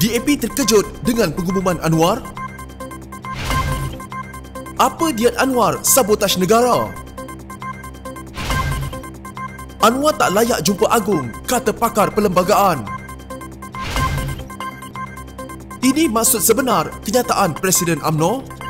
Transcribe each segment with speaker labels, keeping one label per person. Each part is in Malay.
Speaker 1: DAP terkejut dengan pengumuman Anwar. Apa diet Anwar sabotaj negara? Anwar tak layak jumpa agung, kata pakar perlembagaan. Ini maksud sebenar kenyataan Presiden UMNO?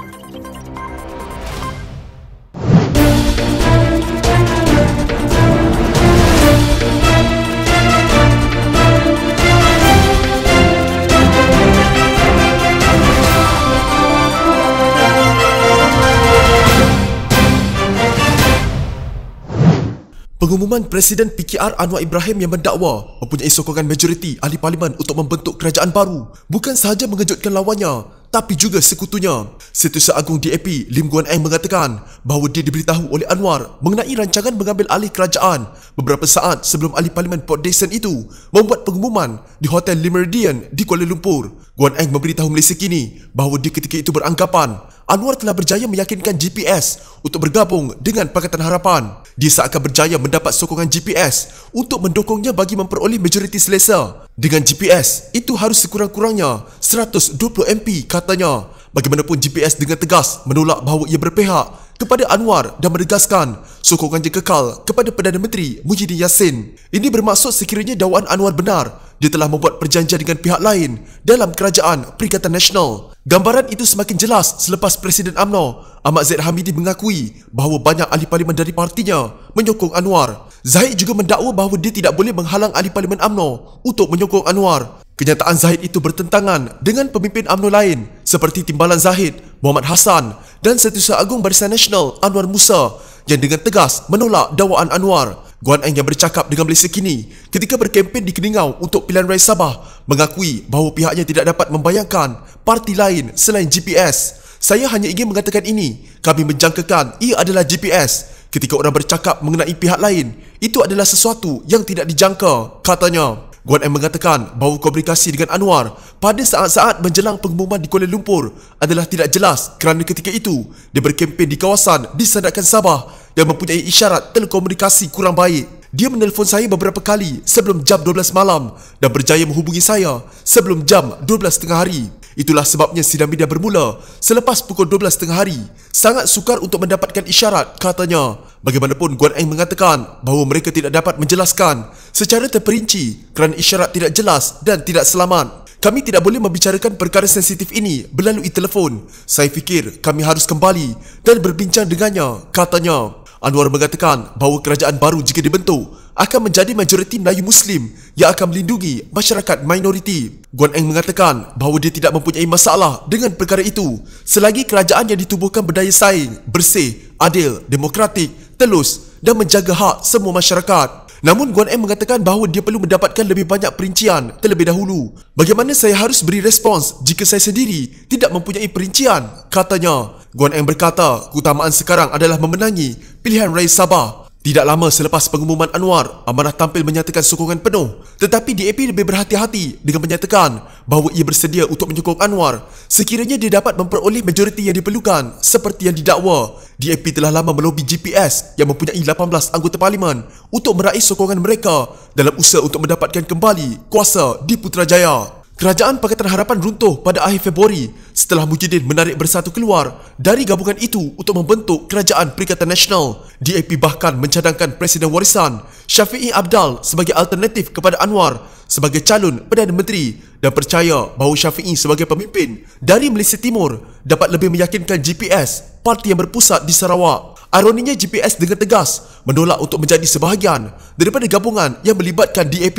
Speaker 1: Pengumuman Presiden PKR Anwar Ibrahim yang mendakwa mempunyai sokongan majoriti ahli parlimen untuk membentuk kerajaan baru bukan sahaja mengejutkan lawannya, tapi juga sekutunya. Setiausaha Agung DAP Lim Guan Eng mengatakan bahawa dia diberitahu oleh Anwar mengenai rancangan mengambil alih kerajaan beberapa saat sebelum ahli parlimen Port Dickson itu membuat pengumuman di Hotel Le Méridien di Kuala Lumpur. Guan Eng memberitahu Malaysia Kini bahawa dia ketika itu beranggapan Anwar telah berjaya meyakinkan GPS untuk bergabung dengan Pakatan Harapan. Dia seakan berjaya mendapat sokongan GPS untuk mendukungnya bagi memperoleh majoriti selesa. Dengan GPS, itu harus sekurang-kurangnya 120 MP katanya. Bagaimanapun GPS dengan tegas menolak bahawa ia berpihak kepada Anwar dan menegaskan sokongannya kekal kepada Perdana Menteri Muhyiddin Yassin. Ini bermaksud sekiranya dakwaan Anwar benar, dia telah membuat perjanjian dengan pihak lain dalam Kerajaan Perikatan Nasional. Gambaran itu semakin jelas selepas Presiden UMNO Ahmad Zahid Hamidi mengakui bahawa banyak ahli parlimen dari partinya menyokong Anwar. Zahid juga mendakwa bahawa dia tidak boleh menghalang ahli parlimen UMNO untuk menyokong Anwar. Kenyataan Zahid itu bertentangan dengan pemimpin UMNO lain seperti Timbalan Zahid, Muhammad Hassan dan Setiausaha Agung Barisan Nasional Anwar Musa yang dengan tegas menolak dakwaan Anwar. Guan Eng yang bercakap dengan Malaysia Kini ketika berkempen di Keningau untuk pilihan raya Sabah mengakui bahawa pihaknya tidak dapat membayangkan parti lain selain GPS. Saya hanya ingin mengatakan ini, kami menjangkakan ia adalah GPS. Ketika orang bercakap mengenai pihak lain, itu adalah sesuatu yang tidak dijangka, katanya. Guan Eng mengatakan bahawa komunikasi dengan Anwar pada saat-saat menjelang pengumuman di Kuala Lumpur adalah tidak jelas kerana ketika itu dia berkempen di kawasan di Sandakan Sabah yang mempunyai isyarat telekomunikasi kurang baik. Dia menelpon saya beberapa kali sebelum jam 12 malam dan berjaya menghubungi saya sebelum jam 12 tengah hari. Itulah sebabnya sidang media bermula selepas pukul 12 tengah hari. Sangat sukar untuk mendapatkan isyarat, katanya. Bagaimanapun, Guan Eng mengatakan bahawa mereka tidak dapat menjelaskan secara terperinci kerana isyarat tidak jelas dan tidak selamat. Kami tidak boleh membicarakan perkara sensitif ini melalui telefon. Saya fikir kami harus kembali dan berbincang dengannya, katanya. Anwar mengatakan bahawa kerajaan baru jika dibentuk akan menjadi majoriti Melayu Muslim yang akan melindungi masyarakat minoriti. Guan Eng mengatakan bahawa dia tidak mempunyai masalah dengan perkara itu selagi kerajaan yang ditubuhkan berdaya saing, bersih, adil, demokratik, telus dan menjaga hak semua masyarakat. Namun Guan Eng mengatakan bahawa dia perlu mendapatkan lebih banyak perincian terlebih dahulu. Bagaimana saya harus beri respons jika saya sendiri tidak mempunyai perincian, katanya. Guan Eng berkata keutamaan sekarang adalah memenangi pilihan raya Sabah. Tidak lama selepas pengumuman Anwar, Amanah tampil menyatakan sokongan penuh, tetapi DAP lebih berhati-hati dengan menyatakan bahawa ia bersedia untuk menyokong Anwar sekiranya dia dapat memperoleh majoriti yang diperlukan seperti yang didakwa. DAP telah lama melobi GPS yang mempunyai 18 anggota parlimen untuk meraih sokongan mereka dalam usaha untuk mendapatkan kembali kuasa di Putrajaya. Kerajaan Pakatan Harapan runtuh pada akhir Februari setelah Muhyiddin menarik Bersatu keluar dari gabungan itu untuk membentuk Kerajaan Perikatan Nasional. DAP bahkan mencadangkan Presiden Warisan Syafiee Apdal sebagai alternatif kepada Anwar sebagai calon Perdana Menteri dan percaya bahawa Syafiee sebagai pemimpin dari Malaysia Timur dapat lebih meyakinkan GPS, parti yang berpusat di Sarawak. Ironinya, GPS dengan tegas menolak untuk menjadi sebahagian daripada gabungan yang melibatkan DAP.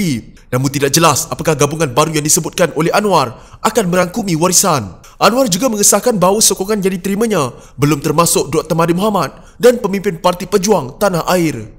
Speaker 1: Namun tidak jelas apakah gabungan baru yang disebutkan oleh Anwar akan merangkumi Warisan. Anwar juga mengesahkan bahawa sokongan yang diterimanya belum termasuk Dr. Mahathir Mohamad dan pemimpin Parti Pejuang Tanah Air.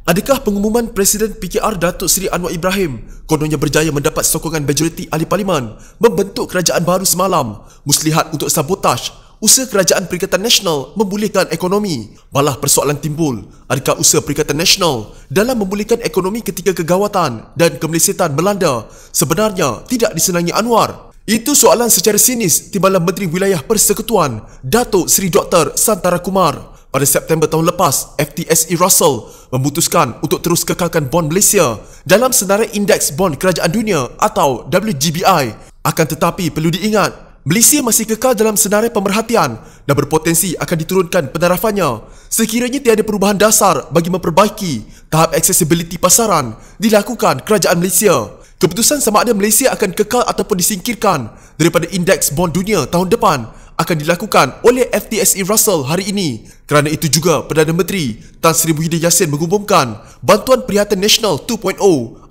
Speaker 1: Adakah pengumuman Presiden PKR Datuk Seri Anwar Ibrahim kononnya berjaya mendapat sokongan majoriti ahli parlimen membentuk kerajaan baru semalam muslihat untuk sabotaj usaha Kerajaan Perikatan Nasional memulihkan ekonomi? Malah persoalan timbul, adakah usaha Perikatan Nasional dalam memulihkan ekonomi ketika kegawatan dan kemelesetan melanda sebenarnya tidak disenangi Anwar? Itu soalan secara sinis Timbalan Menteri Wilayah Persekutuan Datuk Seri Dr. Santara Kumar. Pada September tahun lepas, FTSE Russell memutuskan untuk terus kekalkan bond Malaysia dalam senarai indeks bond kerajaan dunia atau WGBI. Akan tetapi perlu diingat, Malaysia masih kekal dalam senarai pemerhatian dan berpotensi akan diturunkan penarafannya sekiranya tiada perubahan dasar bagi memperbaiki tahap accessibility pasaran dilakukan kerajaan Malaysia. Keputusan sama ada Malaysia akan kekal ataupun disingkirkan daripada indeks bond dunia tahun depan akan dilakukan oleh FTSE Russell hari ini. Kerana itu juga Perdana Menteri Tan Sri Muhyiddin Yassin mengumumkan Bantuan Perkhidmatan Nasional 2.0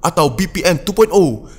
Speaker 1: atau BPN 2.0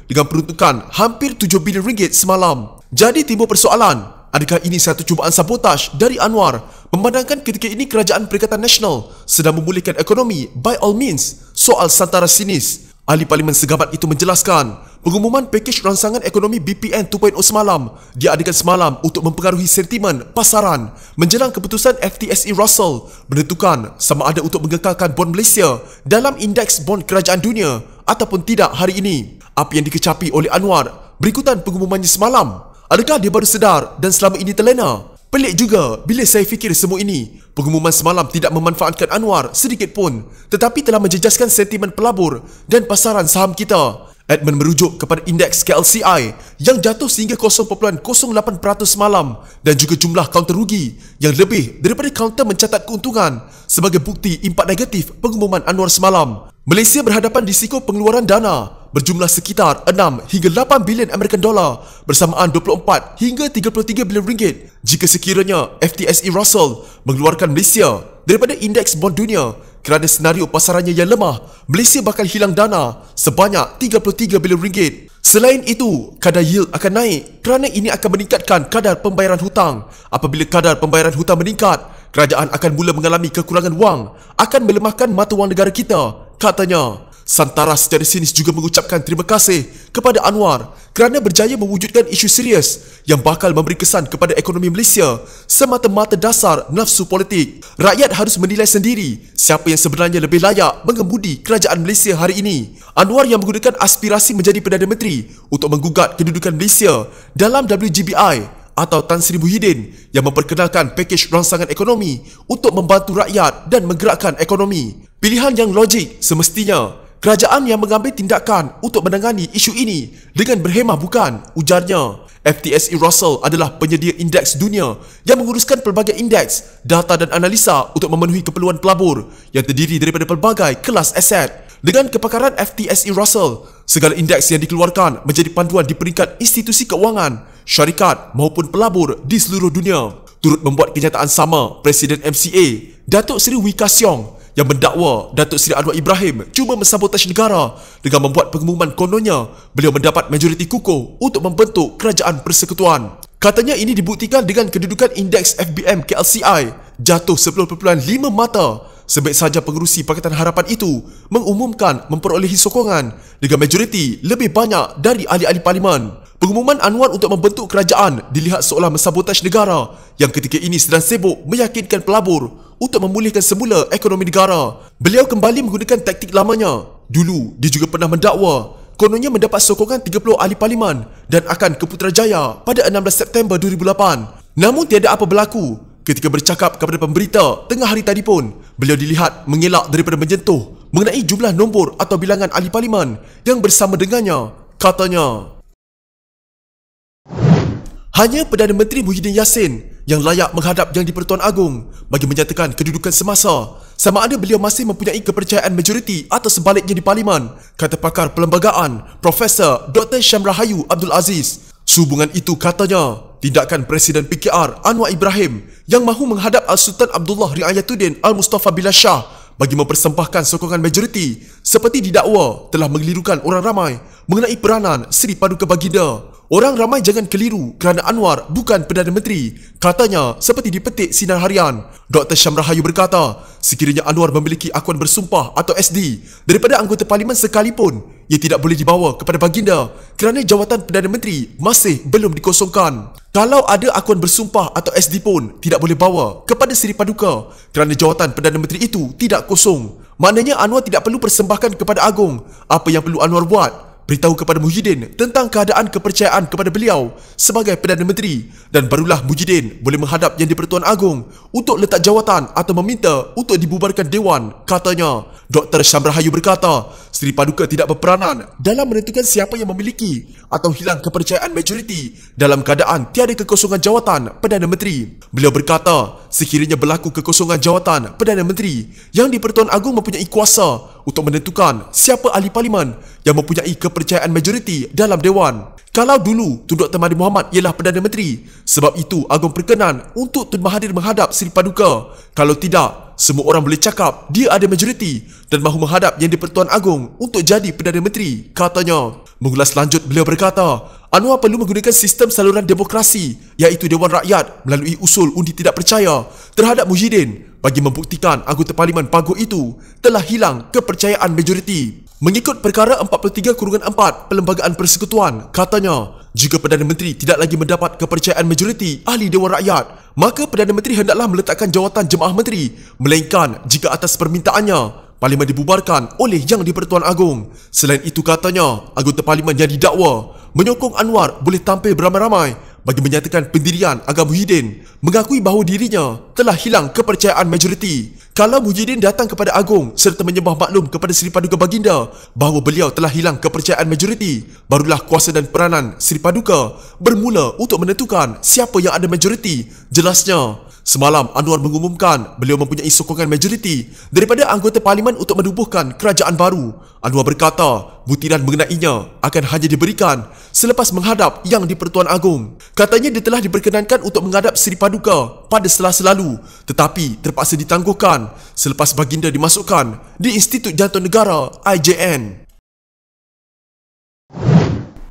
Speaker 1: dengan peruntukan hampir 7 bilion ringgit semalam. Jadi timbul persoalan, adakah ini satu cubaan sabotaj dari Anwar memandangkan ketika ini Kerajaan Perikatan Nasional sedang memulihkan ekonomi by all means? Soal santara sinis. Ahli Parlimen Segabat itu menjelaskan pengumuman pakej rangsangan ekonomi BPN 2.0 semalam diadakan semalam untuk mempengaruhi sentimen pasaran menjelang keputusan FTSE Russell menentukan sama ada untuk mengekalkan bond Malaysia dalam indeks bond kerajaan dunia ataupun tidak hari ini. Apa yang dikecapi oleh Anwar berikutan pengumumannya semalam? Adakah dia baru sedar dan selama ini terlena? Pelik juga bila saya fikir semua ini. Pengumuman semalam tidak memanfaatkan Anwar sedikit pun, tetapi telah menjejaskan sentimen pelabur dan pasaran saham kita. Edmund merujuk kepada indeks KLCI yang jatuh sehingga 0.08% semalam dan juga jumlah kaunter rugi yang lebih daripada kaunter mencatat keuntungan sebagai bukti impak negatif pengumuman Anwar semalam. Malaysia berhadapan risiko pengeluaran dana berjumlah sekitar 6 hingga 8 bilion American dollar bersamaan 24 hingga 33 bilion ringgit jika sekiranya FTSE Russell mengeluarkan Malaysia daripada indeks bond dunia. Kerana senario pasarannya yang lemah, Malaysia bakal hilang dana sebanyak 33 bilion ringgit. Selain itu, kadar yield akan naik kerana ini akan meningkatkan kadar pembayaran hutang. Apabila kadar pembayaran hutang meningkat, kerajaan akan mula mengalami kekurangan wang, akan melemahkan mata wang negara kita, katanya. Santara secara sinis juga mengucapkan terima kasih kepada Anwar kerana berjaya mewujudkan isu serius yang bakal memberi kesan kepada ekonomi Malaysia semata-mata dasar nafsu politik. Rakyat harus menilai sendiri siapa yang sebenarnya lebih layak mengemudi kerajaan Malaysia hari ini. Anwar yang menggunakan aspirasi menjadi Perdana Menteri untuk menggugat kedudukan Malaysia dalam WGBI atau Tan Sri Muhyiddin yang memperkenalkan pakej rangsangan ekonomi untuk membantu rakyat dan menggerakkan ekonomi. Pilihan yang logik semestinya kerajaan yang mengambil tindakan untuk menangani isu ini dengan berhemah bukan, ujarnya. FTSE Russell adalah penyedia indeks dunia yang menguruskan pelbagai indeks, data dan analisa untuk memenuhi keperluan pelabur yang terdiri daripada pelbagai kelas aset. Dengan kepakaran FTSE Russell, segala indeks yang dikeluarkan menjadi panduan di peringkat institusi keuangan, syarikat maupun pelabur di seluruh dunia. Turut membuat kenyataan sama Presiden MCA, Datuk Seri Wee Ka Siong yang mendakwa Datuk Seri Anwar Ibrahim cuba mensabotase negara dengan membuat pengumuman kononnya beliau mendapat majoriti kukuh untuk membentuk kerajaan persekutuan. Katanya ini dibuktikan dengan kedudukan indeks FBM KLCI jatuh 10.5 mata. Sebaik saja pengerusi Pakatan Harapan itu mengumumkan memperolehi sokongan dengan majoriti lebih banyak dari ahli-ahli parlimen. Pengumuman Anwar untuk membentuk kerajaan dilihat seolah mensabotase negara yang ketika ini sedang sibuk meyakinkan pelabur untuk memulihkan semula ekonomi negara. Beliau kembali menggunakan taktik lamanya. Dulu, dia juga pernah mendakwa kononnya mendapat sokongan 30 ahli parlimen dan akan ke Putrajaya pada 16 September 2008. Namun tiada apa berlaku. Ketika bercakap kepada pemberita tengah hari tadi pun, beliau dilihat mengelak daripada menyentuh mengenai jumlah nombor atau bilangan ahli parlimen yang bersama dengannya, katanya. Hanya Perdana Menteri Muhyiddin Yassin yang layak menghadap Yang di-Pertuan Agong bagi menyatakan kedudukan semasa sama ada beliau masih mempunyai kepercayaan majoriti atau sebaliknya di Parlimen, kata pakar perlembagaan Profesor Dr. Syamrahayu Abdul Aziz. Sehubungan itu katanya, tindakan Presiden PKR Anwar Ibrahim yang mahu menghadap Al-Sultan Abdullah Riayatuddin Al-Mustafa Billah Shah bagi mempersembahkan sokongan majoriti seperti didakwa telah mengelirukan orang ramai mengenai peranan Seri Paduka Baginda. Orang ramai jangan keliru kerana Anwar bukan Perdana Menteri, katanya seperti dipetik Sinar Harian. Dr. Syamrahayu berkata, sekiranya Anwar memiliki akuan bersumpah atau SD daripada anggota parlimen sekalipun, ia tidak boleh dibawa kepada Baginda kerana jawatan Perdana Menteri masih belum dikosongkan. Kalau ada akuan bersumpah atau SD pun tidak boleh bawa kepada Seri Paduka kerana jawatan Perdana Menteri itu tidak kosong. Maknanya Anwar tidak perlu persembahkan kepada Agong. Apa yang perlu Anwar buat? beritahu kepada Muhyiddin tentang keadaan kepercayaan kepada beliau sebagai Perdana Menteri dan barulah Muhyiddin boleh menghadap Yang di-Pertuan Agong untuk letak jawatan atau meminta untuk dibubarkan Dewan, katanya. Dr. Syam Rahayu berkata, Seri Paduka tidak berperanan dalam menentukan siapa yang memiliki atau hilang kepercayaan majoriti dalam keadaan tiada kekosongan jawatan Perdana Menteri. Beliau berkata, sekiranya berlaku kekosongan jawatan Perdana Menteri, Yang di-Pertuan Agong mempunyai kuasa untuk menentukan siapa ahli parlimen yang mempunyai kepercayaan majoriti dalam Dewan. Kalau dulu Tun Dr. Mahathir Mohamad ialah Perdana Menteri, sebab itu Agong berkenan untuk Tun Mahathir menghadap Seri Paduka. Kalau tidak, semua orang boleh cakap dia ada majoriti dan mahu menghadap Yang di-Pertuan Agong untuk jadi Perdana Menteri, katanya. Mengulas lanjut, beliau berkata, Anwar perlu menggunakan sistem saluran demokrasi iaitu Dewan Rakyat melalui usul undi tidak percaya terhadap Muhyiddin bagi membuktikan anggota Parlimen Paguh itu telah hilang kepercayaan majoriti. Mengikut perkara 43/4 Perlembagaan Persekutuan, katanya, jika Perdana Menteri tidak lagi mendapat kepercayaan majoriti ahli Dewan Rakyat, maka Perdana Menteri hendaklah meletakkan jawatan Jemaah Menteri, melainkan jika atas permintaannya Parlimen dibubarkan oleh Yang di-Pertuan Agong. Selain itu, katanya, anggota Parlimen yang didakwa menyokong Anwar boleh tampil beramai-ramai bagi menyatakan pendirian agar Muhyiddin mengakui bahawa dirinya telah hilang kepercayaan majoriti. Kalau Muhyiddin datang kepada Agong serta menyembah maklum kepada Seri Paduka Baginda bahawa beliau telah hilang kepercayaan majoriti, barulah kuasa dan peranan Seri Paduka bermula untuk menentukan siapa yang ada majoriti, jelasnya. Semalam Anwar mengumumkan beliau mempunyai sokongan majoriti daripada anggota Parlimen untuk menubuhkan kerajaan baru. Anwar berkata butiran mengenainya akan hanya diberikan selepas menghadap Yang di-Pertuan Agong. Katanya dia telah diperkenankan untuk menghadap Seri Paduka pada Selasa lalu, tetapi terpaksa ditangguhkan selepas Baginda dimasukkan di Institut Jantung Negara IJN.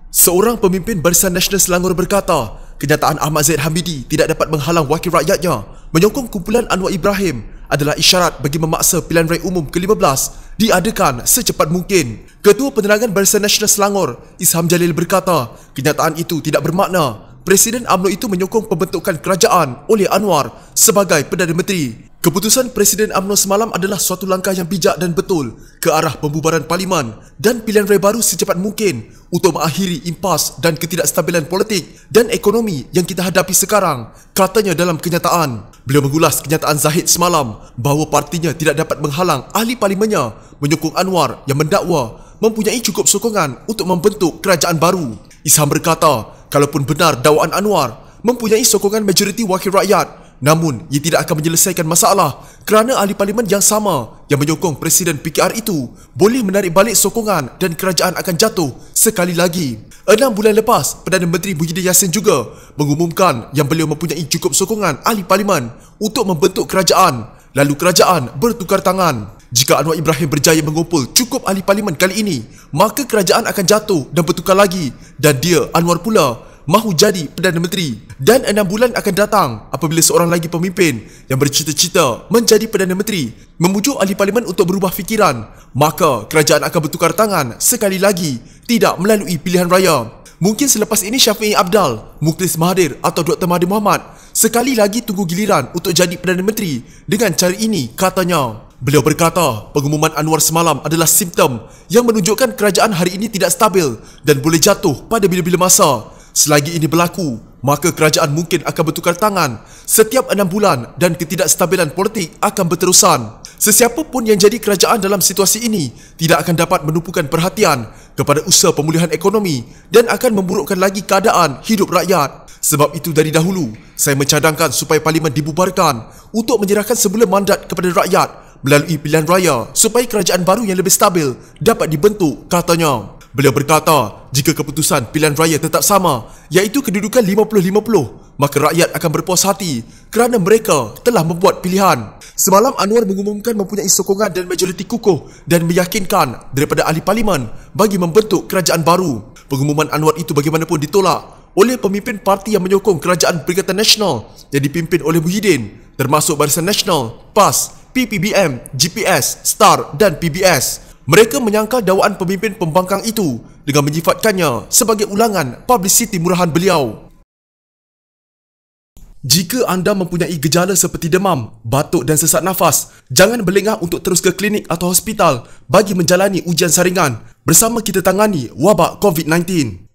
Speaker 1: Seorang pemimpin Barisan Nasional Selangor berkata, kenyataan Ahmad Zahid Hamidi tidak dapat menghalang wakil rakyatnya menyokong kumpulan Anwar Ibrahim adalah isyarat bagi memaksa pilihan raya umum ke-15 diadakan secepat mungkin. Ketua Penerangan Barisan Nasional Selangor, Isham Jalil berkata, kenyataan itu tidak bermakna Presiden UMNO itu menyokong pembentukan kerajaan oleh Anwar sebagai Perdana Menteri. Keputusan Presiden UMNO semalam adalah suatu langkah yang bijak dan betul ke arah pembubaran Parlimen dan pilihan raya baru secepat mungkin untuk mengakhiri impas dan ketidakstabilan politik dan ekonomi yang kita hadapi sekarang, katanya dalam kenyataan. Beliau mengulas kenyataan Zahid semalam bahawa partinya tidak dapat menghalang ahli parlimennya menyokong Anwar yang mendakwa mempunyai cukup sokongan untuk membentuk kerajaan baru. Isham berkata, kalaupun benar dakwaan Anwar mempunyai sokongan majoriti wakil rakyat, namun ia tidak akan menyelesaikan masalah kerana ahli parlimen yang sama yang menyokong Presiden PKR itu boleh menarik balik sokongan dan kerajaan akan jatuh sekali lagi. 6 bulan lepas, Perdana Menteri Muhyiddin Yassin juga mengumumkan yang beliau mempunyai cukup sokongan ahli parlimen untuk membentuk kerajaan. Lalu kerajaan bertukar tangan. Jika Anwar Ibrahim berjaya mengumpul cukup ahli parlimen kali ini, maka kerajaan akan jatuh dan bertukar lagi dan dia, Anwar pula, mahu jadi Perdana Menteri. Dan 6 bulan akan datang apabila seorang lagi pemimpin yang bercita-cita menjadi Perdana Menteri memujuk ahli parlimen untuk berubah fikiran, maka kerajaan akan bertukar tangan sekali lagi, tidak melalui pilihan raya. Mungkin selepas ini Syafi'i Abdal, Mukhlis Mahathir atau Dr. Mahathir Mohamad sekali lagi tunggu giliran untuk jadi Perdana Menteri dengan cara ini, katanya. Beliau berkata, pengumuman Anwar semalam adalah simptom yang menunjukkan kerajaan hari ini tidak stabil dan boleh jatuh pada bila-bila masa. Selagi ini berlaku, maka kerajaan mungkin akan bertukar tangan setiap 6 bulan dan ketidakstabilan politik akan berterusan. Sesiapa pun yang jadi kerajaan dalam situasi ini tidak akan dapat menumpukan perhatian kepada usaha pemulihan ekonomi dan akan memburukkan lagi keadaan hidup rakyat. Sebab itu dari dahulu, saya mencadangkan supaya parlimen dibubarkan untuk menyerahkan semula mandat kepada rakyat melalui pilihan raya supaya kerajaan baru yang lebih stabil dapat dibentuk, katanya. Beliau berkata, jika keputusan pilihan raya tetap sama, iaitu kedudukan 50-50, maka rakyat akan berpuas hati kerana mereka telah membuat pilihan. Semalam Anwar mengumumkan mempunyai sokongan dan majoriti kukuh dan meyakinkan daripada ahli parlimen bagi membentuk kerajaan baru. Pengumuman Anwar itu bagaimanapun ditolak oleh pemimpin parti yang menyokong Kerajaan Perikatan Nasional yang dipimpin oleh Muhyiddin, termasuk Barisan Nasional, PAS, PPBM, GPS, STAR dan PBS. Mereka menyangkal dakwaan pemimpin pembangkang itu dengan menyifatkannya sebagai ulangan publicity murahan beliau. Jika anda mempunyai gejala seperti demam, batuk dan sesak nafas, jangan berlengah untuk terus ke klinik atau hospital bagi menjalani ujian saringan. bersama kita tangani wabak COVID-19.